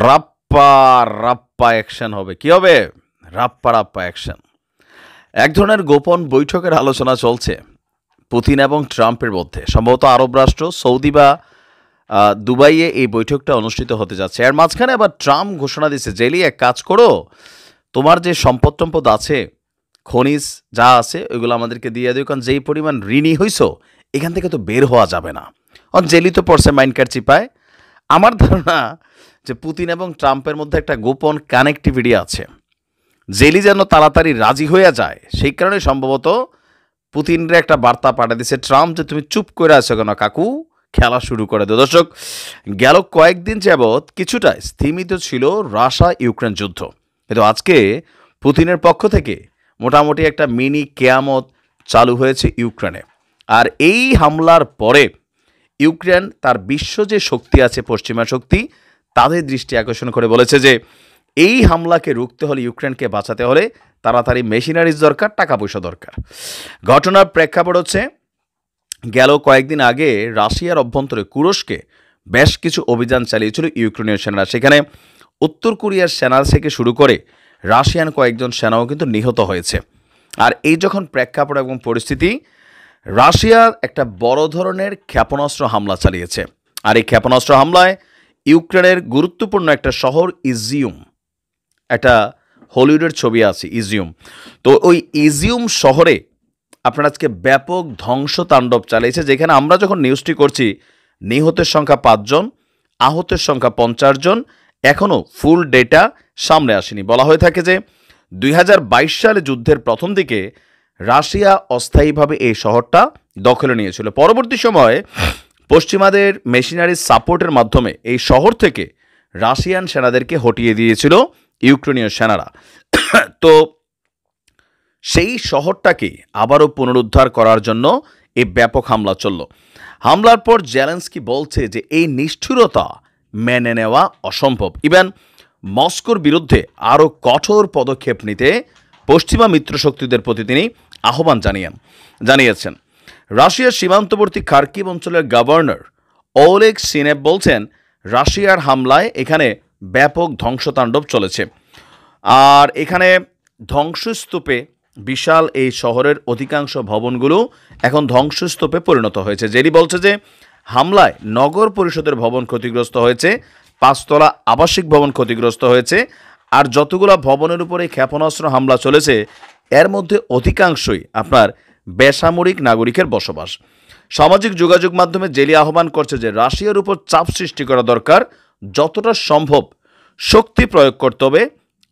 রাপ্পা রাপ্পা action হবে। কি হবে? রাপ্পা রাপ্পা অ্যাকশন। এক ধরনের গোপন বৈঠকের আলোচনা চলছে পুতিন এবং ট্রাম্পের মধ্যে। সম্ভবত আরব রাষ্ট্র সৌদি বা দুবাইয়ে এই বৈঠকটা অনুষ্ঠিত হতে যাচ্ছে। এর মাঝখানে আবার ট্রাম্প ঘোষণা দিচ্ছে, জেলি এক কাজ করো, তোমার যে সম্পদ টম্পদ আছে, খনিজ যা আছে ওইগুলো আমাদেরকে দিয়ে দিও, কারণ যেই পরিমাণ ঋণী হইছো এখান থেকে তো বের হওয়া যাবে না। জেলি তো পড়ছে মাইনকার চিপায়। আমার ধারণা যে পুতিন এবং ট্রাম্পের মধ্যে একটা গোপন কানেক্টিভিটি আছে। জেলি যেন তাড়াতাড়ি রাজি হয়ে যায়, সেই কারণে সম্ভবত পুতিনরে একটা বার্তা পাঠিয়ে দিচ্ছে ট্রাম্প যে তুমি চুপ করে আছো কেন কাকু, খেলা শুরু করে দেয়। দর্শক, গেল কয়েকদিন যাবৎ কিছুটা স্থিমিত ছিল রাশিয়া ইউক্রেন যুদ্ধ, কিন্তু আজকে পুতিনের পক্ষ থেকে মোটামুটি একটা মিনি কেয়ামত চালু হয়েছে ইউক্রেনে। আর এই হামলার পরে ইউক্রেন তার বিশ্ব যে শক্তি আছে, পশ্চিমা শক্তি, তাদের দৃষ্টি আকর্ষণ করে বলেছে যে এই হামলাকে রুখতে হলে, ইউক্রেনকে বাঁচাতে হলে তাড়াতাড়ি মেশিনারিজ দরকার, টাকা পয়সা দরকার। ঘটনার প্রেক্ষাপট হচ্ছে, গেল কয়েকদিন আগে রাশিয়ার অভ্যন্তরে কুরস্কে বেশ কিছু অভিযান চালিয়েছিল ইউক্রেনীয় সেনারা। সেখানে উত্তর কোরিয়ার সেনা থেকে শুরু করে রাশিয়ান কয়েকজন সেনাও কিন্তু নিহত হয়েছে। আর এই যখন প্রেক্ষাপট এবং পরিস্থিতি, রাশিয়া একটা বড় ধরনের ক্ষেপণাস্ত্র হামলা চালিয়েছে। আর এই ক্ষেপণাস্ত্র হামলায় ইউক্রেনের গুরুত্বপূর্ণ একটা শহর ইজিউম, একটা হলিউডের ছবি আছে ইজিউম, তো ওই ইজিউম শহরে আপনার আজকে ব্যাপক ধ্বংসতাণ্ডব চালিয়েছে। যেখানে আমরা যখন নিউজটি করছি নিহতের সংখ্যা 5 জন, আহতের সংখ্যা 50 জন, এখনও ফুল ডেটা সামনে আসেনি। বলা হয়ে থাকে যে 2022 সালে যুদ্ধের প্রথম দিকে রাশিয়া অস্থায়ীভাবে এই শহরটা দখলে নিয়েছিল। পরবর্তী সময়ে পশ্চিমাদের মেশিনারি সাপোর্টের মাধ্যমে এই শহর থেকে রাশিয়ান সেনাদেরকে হটিয়ে দিয়েছিল ইউক্রেনীয় সেনারা। তো সেই শহরটাকে আবারও পুনরুদ্ধার করার জন্য এই ব্যাপক হামলা চলল। হামলার পর জেলেনস্কি বলছে যে এই নিষ্ঠুরতা মেনে নেওয়া অসম্ভব। ইভেন মস্কোর বিরুদ্ধে আরও কঠোর পদক্ষেপ নিতে পশ্চিমা মিত্রশক্তিদের প্রতি তিনি আহ্বান জানিয়েছেন। রাশিয়ার সীমান্তবর্তী খার্কিভ অঞ্চলের গভর্নর ওলেগ সিনেভ বলছেন, রাশিয়ার হামলায় এখানে ব্যাপক ধ্বংসতাণ্ডব চলেছে। আর এখানে ধ্বংসস্তূপে, বিশাল এই শহরের অধিকাংশ ভবনগুলো এখন ধ্বংসস্তূপে পরিণত হয়েছে। জেরি বলছে যে হামলায় নগর পরিষদের ভবন ক্ষতিগ্রস্ত হয়েছে, 5 তলা আবাসিক ভবন ক্ষতিগ্রস্ত হয়েছে। আর যতগুলো ভবনের উপরে ক্ষেপণাস্ত্র হামলা চলেছে এর মধ্যে অধিকাংশই আপনার বেসামরিক নাগরিকের বসবাস। সামাজিক যোগাযোগ মাধ্যমে জেলি আহ্বান করছে যে রাশিয়ার উপর চাপ সৃষ্টি করা দরকার, যতটা সম্ভব শক্তি প্রয়োগ করতে হবে।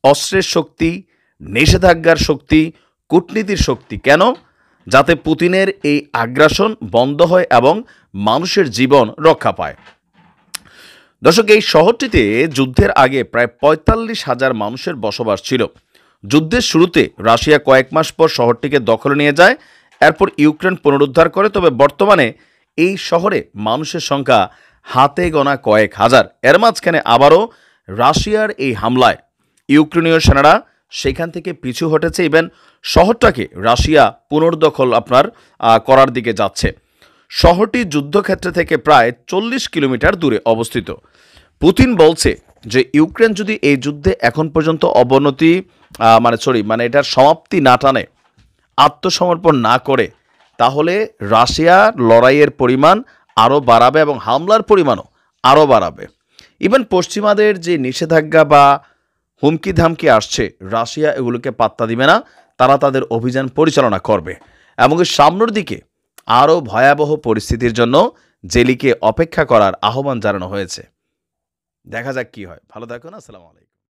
অস্ত্রের শক্তি, নিষেধাজ্ঞার শক্তি, কূটনীতির শক্তি। কেন? যাতে পুতিনের এই আগ্রাসন বন্ধ হয় এবং মানুষের জীবন রক্ষা পায়। দর্শক, এই শহরটিতে যুদ্ধের আগে প্রায় 45,000 মানুষের বসবাস ছিল। যুদ্ধের শুরুতে রাশিয়া কয়েক মাস পর শহরটিকে দখলে নিয়ে যায়, এরপর ইউক্রেন পুনরুদ্ধার করে। তবে বর্তমানে এই শহরে মানুষের সংখ্যা হাতে গোনা কয়েক হাজার। এর মাঝখানে আবারও রাশিয়ার এই হামলায় ইউক্রেনীয় সেনারা সেখান থেকে পিছু হটেছে। ইভেন শহরটাকে রাশিয়া পুনর্দখল করার দিকে যাচ্ছে। শহরটি যুদ্ধক্ষেত্র থেকে প্রায় 40 কিলোমিটার দূরে অবস্থিত। পুতিন বলছে যে ইউক্রেন যদি এই যুদ্ধে এখন পর্যন্ত এটার সমাপ্তি না টানে, আত্মসমর্পণ না করে, তাহলে রাশিয়ার লড়াইয়ের পরিমাণ আরও বাড়াবে এবং হামলার পরিমাণও আরও বাড়াবে। ইভেন পশ্চিমাদের যে নিষেধাজ্ঞা বা হুমকি ধামকি আসছে, রাশিয়া এগুলোকে পাত্তা দিবে না, তারা তাদের অভিযান পরিচালনা করবে। এমনকি সামনের দিকে আরও ভয়াবহ পরিস্থিতির জন্য জেলিকে অপেক্ষা করার আহ্বান জানানো হয়েছে। দেখা যাক কি হয়। ভালো থাকুন। আসসালামু আলাইকুম।